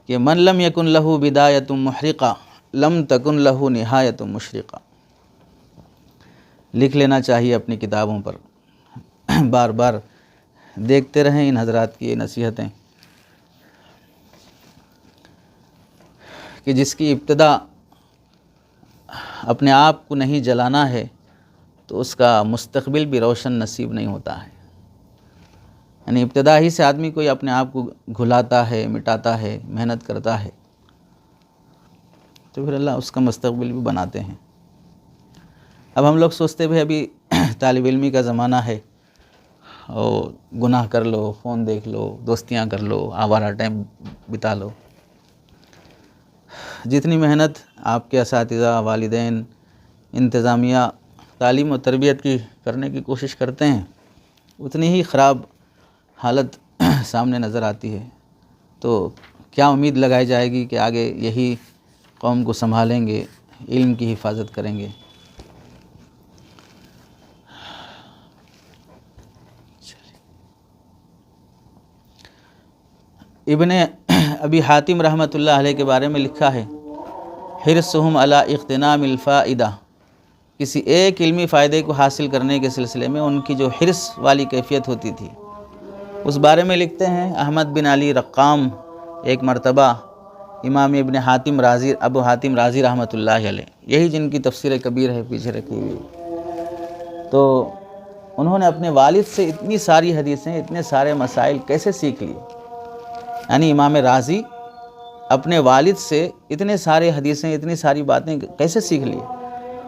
کہ من لم یکن لہو بدایۃ محرقہ لم تکن لہو نہایۃ مشرقہ، لکھ لینا چاہیے اپنی کتابوں پر، بار بار دیکھتے رہیں ان حضرات کی یہ نصیحتیں کہ جس کی ابتدا اپنے آپ کو نہیں جلانا ہے تو اس کا مستقبل بھی روشن نصیب نہیں ہوتا ہے۔ یعنی ابتدا ہی سے آدمی کوئی اپنے آپ کو گھلاتا ہے، مٹاتا ہے، محنت کرتا ہے تو پھر اللہ اس کا مستقبل بھی بناتے ہیں۔ اب ہم لوگ سوچتے بھی ابھی طالب علمی کا زمانہ ہے اور گناہ کر لو، فون دیکھ لو، دوستیاں کر لو، آوارہ ٹائم بتا لو۔ جتنی محنت آپ کے اساتذہ، والدین، انتظامیہ تعلیم و تربیت کی کرنے کی کوشش کرتے ہیں، اتنی ہی خراب حالت سامنے نظر آتی ہے۔ تو کیا امید لگائی جائے گی کہ آگے یہی قوم کو سنبھالیں گے، علم کی حفاظت کریں گے؟ ابن ابی حاتم رحمۃ اللہ علیہ کے بارے میں لکھا ہے، حرصہم علی اغتنام الفائدہ، کسی ایک علمی فائدے کو حاصل کرنے کے سلسلے میں ان کی جو حرص والی کیفیت ہوتی تھی، اس بارے میں لکھتے ہیں احمد بن علی رقام ایک مرتبہ امام ابن حاتم رازی، ابو حاتم رازی رحمۃ اللہ علیہ، یہی جن کی تفسیر کبیر ہے پیچھے رکھی ہوئی، تو انہوں نے اپنے والد سے اتنی ساری حدیثیں، اتنے سارے مسائل کیسے سیکھ لیے؟ یعنی امام رازی اپنے والد سے اتنے سارے حدیثیں، اتنی ساری باتیں کیسے سیکھ لیے؟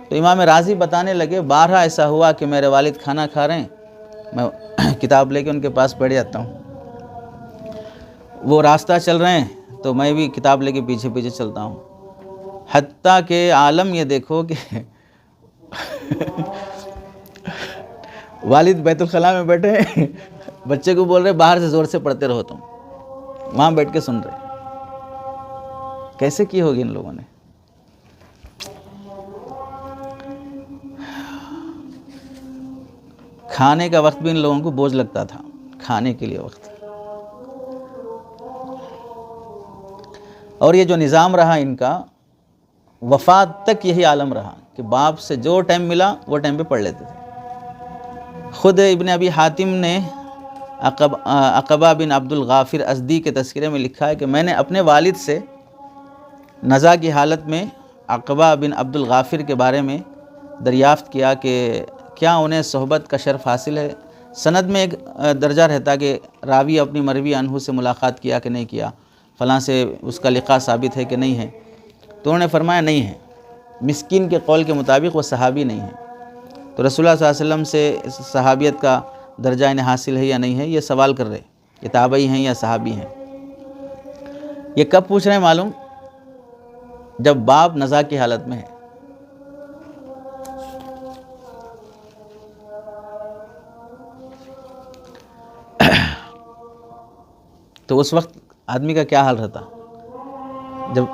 تو امام رازی بتانے لگے، بارہا ایسا ہوا کہ میرے والد کھانا کھا رہے ہیں، میں کتاب لے کے ان کے پاس بیٹھ جاتا ہوں، وہ راستہ چل رہے ہیں تو میں بھی کتاب لے کے پیچھے پیچھے چلتا ہوں، حتیٰ کہ عالم یہ دیکھو کہ والد بیت الخلاء میں بیٹھے ہیں، بچے کو بول رہے باہر سے زور سے پڑھتے رہو، تم وہاں بیٹھ کے سن رہے۔ کیسے کی ہوگی ان لوگوں نے؟ کھانے کا وقت بھی ان لوگوں کو بوجھ لگتا تھا، کھانے کے لیے وقت۔ اور یہ جو نظام رہا ان کا، وفات تک یہی عالم رہا کہ باپ سے جو ٹائم ملا وہ ٹائم پہ پڑھ لیتے تھے۔ خود ابن ابی حاتم نے عقبہ بن عبد الغافر ازدی کے تذکرے میں لکھا ہے کہ میں نے اپنے والد سے نزا کی حالت میں عقبہ بن عبد الغافر کے بارے میں دریافت کیا کہ کیا انہیں صحبت کا شرف حاصل ہے؟ سند میں ایک درجہ رہتا کہ راوی اپنی مروی عنہ سے ملاقات کیا کہ نہیں کیا، فلاں سے اس کا لقاء ثابت ہے کہ نہیں ہے؟ تو انہوں نے فرمایا نہیں ہے، مسکین کے قول کے مطابق وہ صحابی نہیں ہے۔ تو رسول اللہ صلی اللہ علیہ وسلم سے صحابیت کا درجہ انہیں حاصل ہے یا نہیں ہے، یہ سوال کر رہے، یہ تابعی ہیں یا صحابی ہیں؟ یہ کب پوچھ رہے ہیں معلوم؟ جب باپ نزا کی حالت میں ہے۔ تو اس وقت آدمی کا کیا حال رہتا جب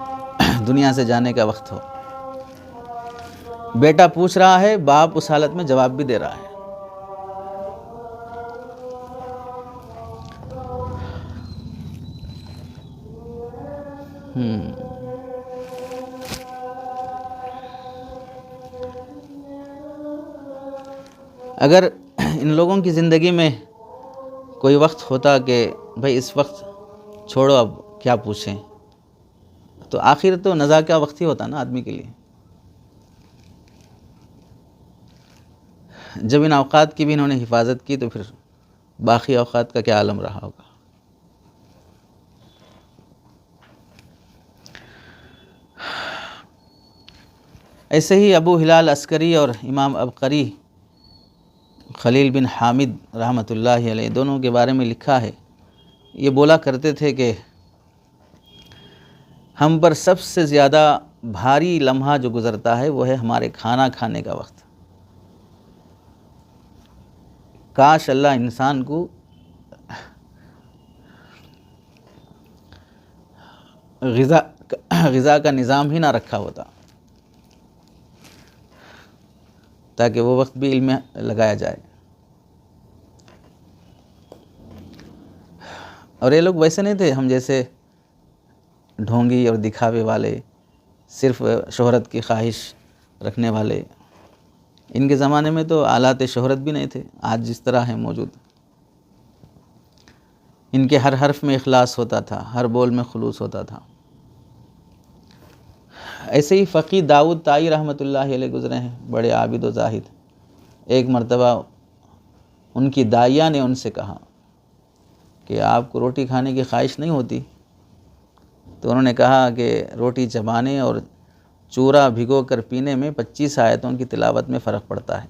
دنیا سے جانے کا وقت ہو؟ بیٹا پوچھ رہا ہے، باپ اس حالت میں جواب بھی دے رہا ہے۔ اگر ان لوگوں کی زندگی میں کوئی وقت ہوتا کہ بھئی اس وقت چھوڑو، اب کیا پوچھیں، تو آخر تو نزا کا وقت ہی ہوتا نا آدمی کے لیے۔ جب ان اوقات کی بھی انہوں نے حفاظت کی تو پھر باقی اوقات کا کیا عالم رہا ہوگا۔ ایسے ہی ابو ہلال عسکری اور امام ابقری خلیل بن حامد رحمۃ اللہ علیہ دونوں کے بارے میں لکھا ہے، یہ بولا کرتے تھے کہ ہم پر سب سے زیادہ بھاری لمحہ جو گزرتا ہے وہ ہے ہمارے کھانا کھانے کا وقت۔ کاش اللہ انسان کو غذا کا نظام ہی نہ رکھا ہوتا تاکہ وہ وقت بھی علم میں لگایا جائے۔ اور یہ لوگ ویسے نہیں تھے ہم جیسے ڈھونگی اور دکھاوے والے، صرف شہرت کی خواہش رکھنے والے، ان کے زمانے میں تو آلات شہرت بھی نہیں تھے آج جس طرح ہیں موجود۔ ان کے ہر حرف میں اخلاص ہوتا تھا، ہر بول میں خلوص ہوتا تھا۔ ایسے ہی فقی داؤد طائی رحمۃ اللہ علیہ گزرے ہیں، بڑے عابد و زاہد۔ ایک مرتبہ ان کی دائیہ نے ان سے کہا کہ آپ کو روٹی کھانے کی خواہش نہیں ہوتی؟ تو انہوں نے کہا کہ روٹی چبانے اور چورا بھگو کر پینے میں 25 آیتوں کی تلاوت میں فرق پڑتا ہے۔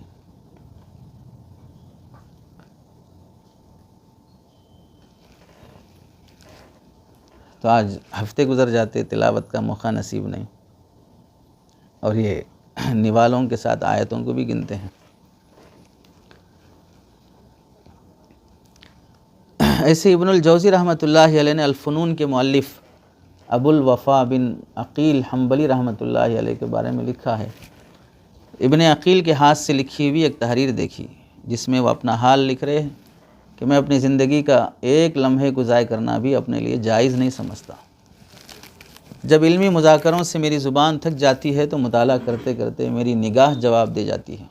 تو آج ہفتے گزر جاتے تلاوت کا موقع نصیب نہیں، اور یہ نوالوں کے ساتھ آیتوں کو بھی گنتے ہیں۔ ایسے ابن الجوزی رحمۃ اللہ علیہ نے الفنون کے مؤلف ابو الوفا بن عقیل حنبلی رحمۃ اللہ علیہ کے بارے میں لکھا ہے۔ ابن عقیل کے ہاتھ سے لکھی ہوئی ایک تحریر دیکھی جس میں وہ اپنا حال لکھ رہے ہیں کہ میں اپنی زندگی کا ایک لمحے کو ضائع کرنا بھی اپنے لیے جائز نہیں سمجھتا۔ جب علمی مذاکروں سے میری زبان تھک جاتی ہے تو مطالعہ کرتے کرتے میری نگاہ جواب دے جاتی ہے،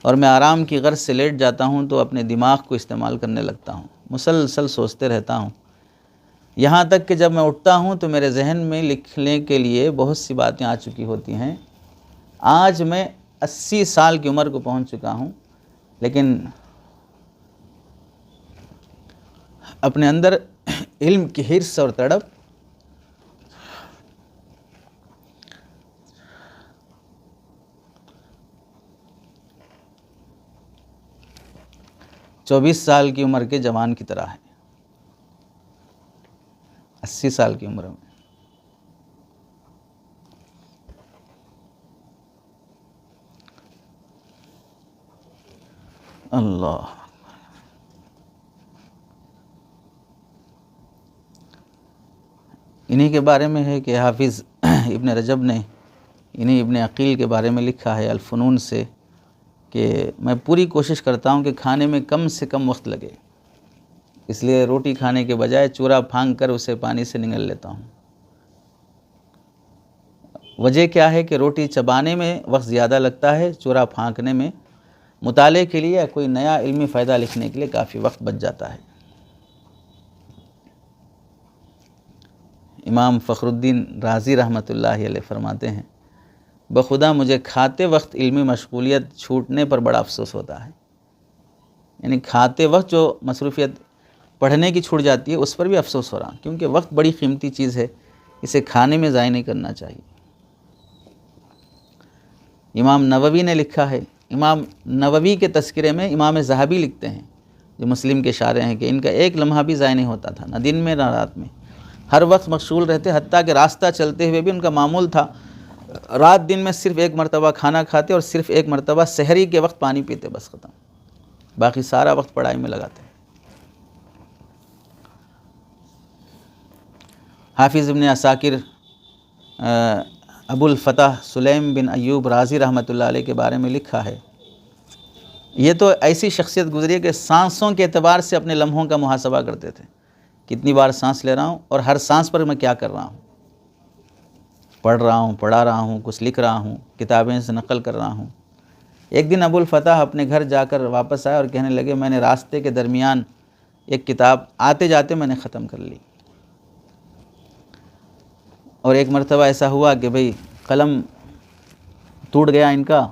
اور میں آرام کی غرض سے لیٹ جاتا ہوں تو اپنے دماغ کو استعمال کرنے لگتا ہوں، مسلسل سوچتے رہتا ہوں، یہاں تک کہ جب میں اٹھتا ہوں تو میرے ذہن میں لکھنے کے لیے بہت سی باتیں آ چکی ہوتی ہیں۔ آج میں 80 سال کی عمر کو پہنچ چکا ہوں، لیکن اپنے اندر علم کی حرص اور تڑپ چوبیس سال کی عمر کے جوان کی طرح ہے، 80 سال کی عمر میں۔ اللہ، انہی کے بارے میں ہے کہ حافظ ابن رجب نے انہی ابن عقیل کے بارے میں لکھا ہے الفنون سے کہ میں پوری کوشش کرتا ہوں کہ کھانے میں کم سے کم وقت لگے، اس لیے روٹی کھانے کے بجائے چورا پھانک کر اسے پانی سے نگل لیتا ہوں۔ وجہ کیا ہے کہ روٹی چبانے میں وقت زیادہ لگتا ہے، چورا پھانکنے میں مطالعے کے لیے یا کوئی نیا علمی فائدہ لکھنے کے لیے کافی وقت بچ جاتا ہے۔ امام فخر الدین رازی رحمۃ اللہ علیہ فرماتے ہیں، بخدا مجھے کھاتے وقت علمی مشغولیت چھوٹنے پر بڑا افسوس ہوتا ہے۔ یعنی کھاتے وقت جو مصروفیت پڑھنے کی چھوٹ جاتی ہے اس پر بھی افسوس ہو رہا، کیونکہ وقت بڑی قیمتی چیز ہے، اسے کھانے میں ضائع نہیں کرنا چاہیے۔ امام نووی نے لکھا ہے، امام نووی کے تذکرے میں امام ذہبی لکھتے ہیں جو مسلم کے شارح ہیں کہ ان کا ایک لمحہ بھی ضائع نہیں ہوتا تھا، نہ دن میں نہ رات میں، ہر وقت مشغول رہتے، حتیٰ کہ راستہ چلتے ہوئے بھی ان کا معمول تھا رات دن میں صرف ایک مرتبہ کھانا کھاتے اور صرف ایک مرتبہ سحری کے وقت پانی پیتے، بس ختم، باقی سارا وقت پڑھائی میں لگاتے۔ حافظ ابن عساکر ابو الفتح سلیم بن ایوب رازی رحمۃ اللہ علیہ کے بارے میں لکھا ہے، یہ تو ایسی شخصیت گزری ہے کہ سانسوں کے اعتبار سے اپنے لمحوں کا محاسبہ کرتے تھے، کتنی بار سانس لے رہا ہوں اور ہر سانس پر میں کیا کر رہا ہوں، پڑھ رہا ہوں، پڑھا رہا ہوں، کچھ لکھ رہا ہوں، کتابیں سے نقل کر رہا ہوں۔ ایک دن ابو الفتح اپنے گھر جا کر واپس آئے اور کہنے لگے میں نے راستے کے درمیان ایک کتاب آتے جاتے میں نے ختم کر لی، اور ایک مرتبہ ایسا ہوا کہ بھئی قلم ٹوٹ گیا، ان کا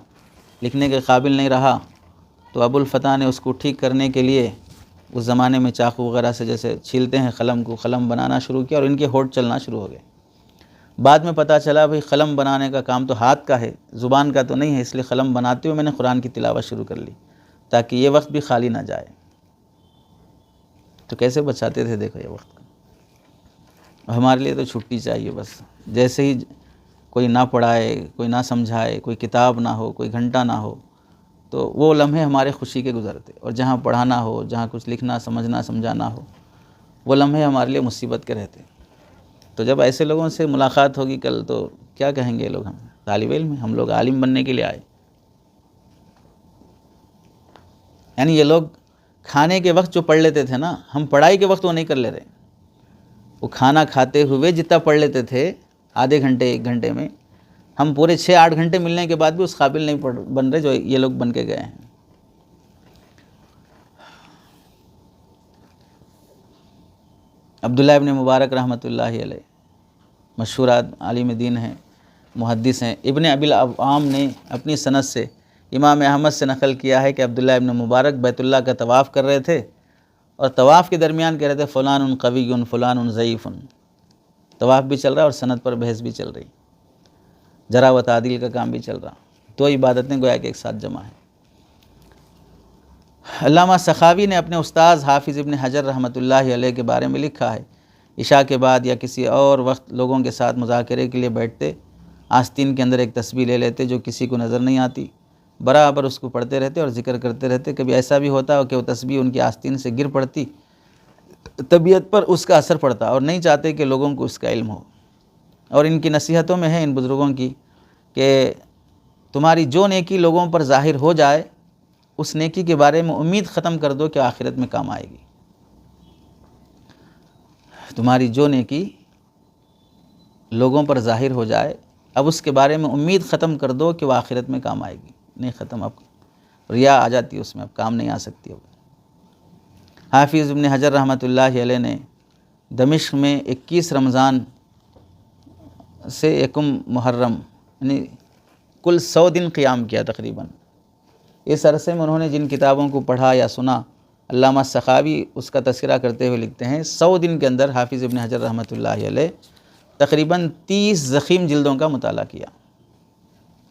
لکھنے کے قابل نہیں رہا، تو ابو الفتح نے اس کو ٹھیک کرنے کے لیے اس زمانے میں چاقو وغیرہ سے جیسے چھیلتے ہیں قلم کو، قلم بنانا شروع کیا اور ان کے ہونٹ چلنا شروع ہو گئے۔ بعد میں پتہ چلا بھئی قلم بنانے کا کام تو ہاتھ کا ہے، زبان کا تو نہیں ہے، اس لیے قلم بناتے ہوئے میں نے قرآن کی تلاوت شروع کر لی تاکہ یہ وقت بھی خالی نہ جائے۔ تو کیسے بچاتے تھے دیکھو یہ وقت، ہمارے لیے تو چھٹی چاہیے بس، جیسے ہی کوئی نہ پڑھائے، کوئی نہ سمجھائے، کوئی کتاب نہ ہو، کوئی گھنٹہ نہ ہو، تو وہ لمحے ہمارے خوشی کے گزرتے، اور جہاں پڑھانا ہو، جہاں کچھ لکھنا سمجھنا سمجھانا ہو، وہ لمحے ہمارے لیے مصیبت کے رہتے۔ تو جب ایسے لوگوں سے ملاقات ہوگی کل تو کیا کہیں گے لوگ، ہم طالب علم ہیں، ہم لوگ عالم بننے کے لیے آئے۔ یعنی یہ لوگ کھانے کے وقت جو پڑھ لیتے تھے نا، ہم پڑھائی کے وقت وہ نہیں کر لے رہے، وہ کھانا کھاتے ہوئے جتنا پڑھ لیتے تھے آدھے گھنٹے 1 گھنٹے میں، ہم پورے 6-8 گھنٹے ملنے کے بعد بھی اس قابل نہیں بن رہے جو یہ لوگ بن کے گئے ہیں۔ عبداللہ ابن مبارک رحمۃ اللہ علیہ مشہور عالم دین ہیں، محدث ہیں۔ ابن ابی العوام نے اپنی سند سے امام احمد سے نقل کیا ہے کہ عبداللہ ابن مبارک بیت اللہ کا طواف کر رہے تھے اور طواف کے درمیان کہہ رہے تھے فلان قوی فلان ضعیف۔ طواف بھی چل رہا اور سند پر بحث بھی چل رہی، جرح و تعدیل کا کام بھی چل رہا، دو عبادتیں گویا کہ ایک ساتھ جمع ہیں۔ علامہ سخاوی نے اپنے استاذ حافظ ابن حجر رحمۃ اللہ علیہ کے بارے میں لکھا ہے، عشاء کے بعد یا کسی اور وقت لوگوں کے ساتھ مذاکرے کے لیے بیٹھتے، آستین کے اندر ایک تسبیح لے لیتے جو کسی کو نظر نہیں آتی، برابر اس کو پڑھتے رہتے اور ذکر کرتے رہتے۔ کبھی ایسا بھی ہوتا کہ وہ تسبیح ان کی آستین سے گر پڑتی، طبیعت پر اس کا اثر پڑتا اور نہیں چاہتے کہ لوگوں کو اس کا علم ہو۔ اور ان کی نصیحتوں میں ہے ان بزرگوں کی کہ تمہاری جو نیکی لوگوں پر ظاہر ہو جائے اس نیکی کے بارے میں امید ختم کر دو کہ آخرت میں کام آئے گی۔ تمہاری جو نیکی لوگوں پر ظاہر ہو جائے اب اس کے بارے میں امید ختم کر دو کہ وہ آخرت میں کام آئے گی۔ نہیں ختم، اب ریا آ جاتی ہے اس میں، اب کام نہیں آ سکتی۔ اب حافظ ابن حجر رحمۃ اللہ علیہ نے دمشق میں 21 رمضان سے 1 محرم یعنی کل 100 دن قیام کیا تقریباً۔ اس عرصے میں انہوں نے جن کتابوں کو پڑھا یا سنا، علامہ سخاوی اس کا تذکرہ کرتے ہوئے لکھتے ہیں 100 دن کے اندر حافظ ابن حجر رحمۃ اللہ علیہ تقریباً 30 ضخیم جلدوں کا مطالعہ کیا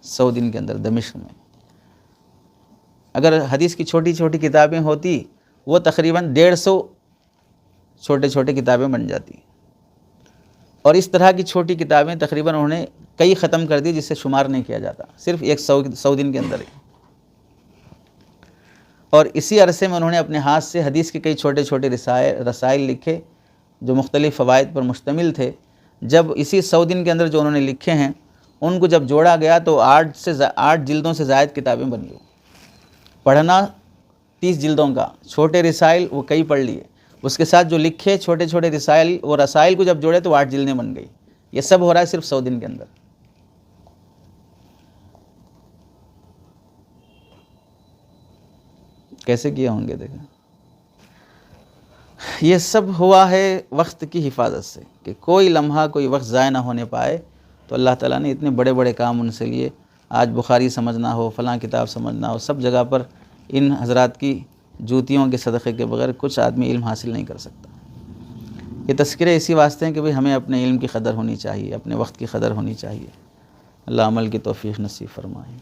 100 دن کے اندر دمشق میں۔ اگر حدیث کی چھوٹی چھوٹی کتابیں ہوتی وہ تقریباً 150 چھوٹے چھوٹے کتابیں بن جاتی، اور اس طرح کی چھوٹی کتابیں تقریباً انہوں نے کئی ختم کر دی جس سے شمار نہیں کیا جاتا، صرف 100 دن کے اندر ہی۔ اور اسی عرصے میں انہوں نے اپنے ہاتھ سے حدیث کے کئی چھوٹے چھوٹے رسائل لکھے جو مختلف فوائد پر مشتمل تھے۔ جب اسی 100 دن کے اندر جو انہوں نے لکھے ہیں ان کو جب جوڑا گیا تو 8 جلدوں سے زائد کتابیں بن گئی۔ پڑھنا 30 جلدوں کا، چھوٹے رسائل وہ کئی پڑھ لیے، اس کے ساتھ جو لکھے چھوٹے چھوٹے رسائل، وہ رسائل کو جب جوڑے تو 8 جلدیں بن گئی۔ یہ سب ہو رہا ہے صرف 100 دن کے اندر۔ کیسے کیا ہوں گے دیکھیں۔ یہ سب ہوا ہے وقت کی حفاظت سے، کہ کوئی لمحہ کوئی وقت ضائع نہ ہونے پائے، تو اللہ تعالیٰ نے اتنے بڑے بڑے کام ان سے لیے۔ آج بخاری سمجھنا ہو، فلاں کتاب سمجھنا ہو، سب جگہ پر ان حضرات کی جوتیوں کے صدقے کے بغیر کچھ آدمی علم حاصل نہیں کر سکتا۔ یہ تذکرے اسی واسطے ہیں کہ بھئی ہمیں اپنے علم کی قدر ہونی چاہیے، اپنے وقت کی قدر ہونی چاہیے۔ اللہ عمل کی توفیق نصیب فرمائے۔